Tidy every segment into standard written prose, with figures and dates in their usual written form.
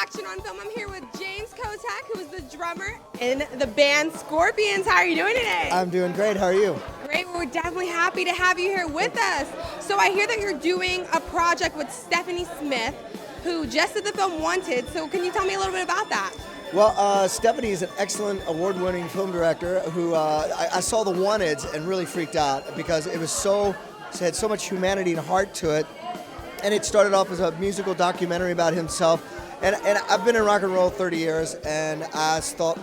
Action on Film. I'm here with James Kottak, who is the drummer in the band Scorpions. How are you doing today? I'm doing great. How are you? Great. We're definitely happy to have you here with us. So I hear that you're doing a project with Stephanie Smith, who just did the film Wanted. So can you tell me a little bit about that? Well, Stephanie is an excellent award-winning film director who I saw the Wanteds and really freaked out because it had so much humanity and heart to it. And it started off as a musical documentary about himself. And I've been in rock and roll 30 years, and I thought,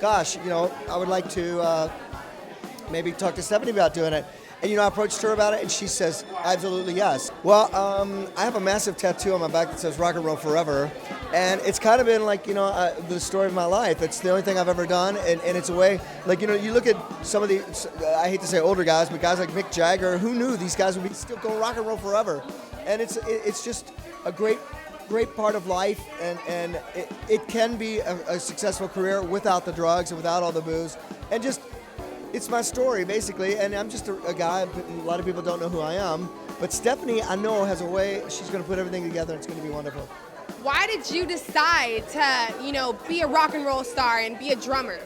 gosh, I would like to maybe talk to Stephanie about doing it. And, I approached her about it, and she says, absolutely yes. Well, I have a massive tattoo on my back that says rock and roll forever. And it's kind of been like, the story of my life. It's the only thing I've ever done. And it's a way, like, you look at some of the, I hate to say older guys, but guys like Mick Jagger, who knew these guys would be still going rock and roll forever? And it's just a great part of life. And it can be a successful career without the drugs and without all the booze. And just, it's my story, basically, and I'm just a guy. A lot of people don't know who I am, but Stephanie, I know, has a way. She's going to put everything together, and it's going to be wonderful. Why did you decide to, be a rock and roll star and be a drummer?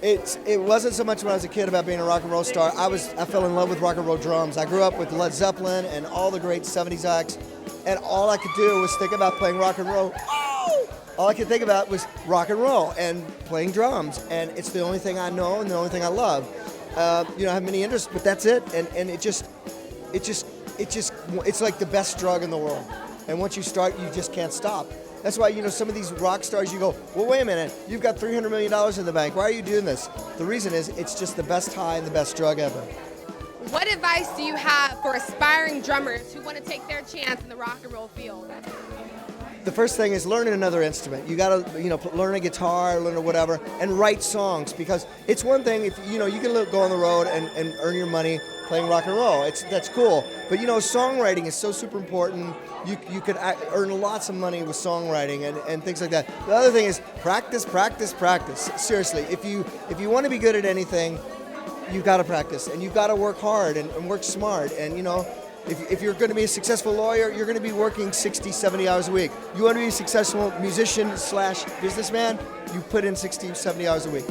It wasn't so much when I was a kid about being a rock and roll star. I fell in love with rock and roll drums. I grew up with Led Zeppelin and all the great 70s acts, and all I could do was think about playing rock and roll. All I could think about was rock and roll and playing drums, and it's the only thing I know and the only thing I love. I have many interests, but that's it. And it's like the best drug in the world. And once you start, you just can't stop. That's why some of these rock stars, you go, well, wait a minute, you've got $300 million in the bank. Why are you doing this? The reason is it's just the best high and the best drug ever. What advice do you have for aspiring drummers who want to take their chance in the rock and roll field? The first thing is learn another instrument. You got to, learn a guitar, learn whatever, and write songs, because it's one thing if you can go on the road and earn your money playing rock and roll. That's cool. But songwriting is so super important. You could earn lots of money with songwriting and things like that. The other thing is practice, practice, practice. Seriously, if you want to be good at anything, you've got to practice, and you've got to work hard and work smart. And if you're going to be a successful lawyer, you're going to be working 60, 70 hours a week. You want to be a successful musician / businessman, you put in 60, 70 hours a week.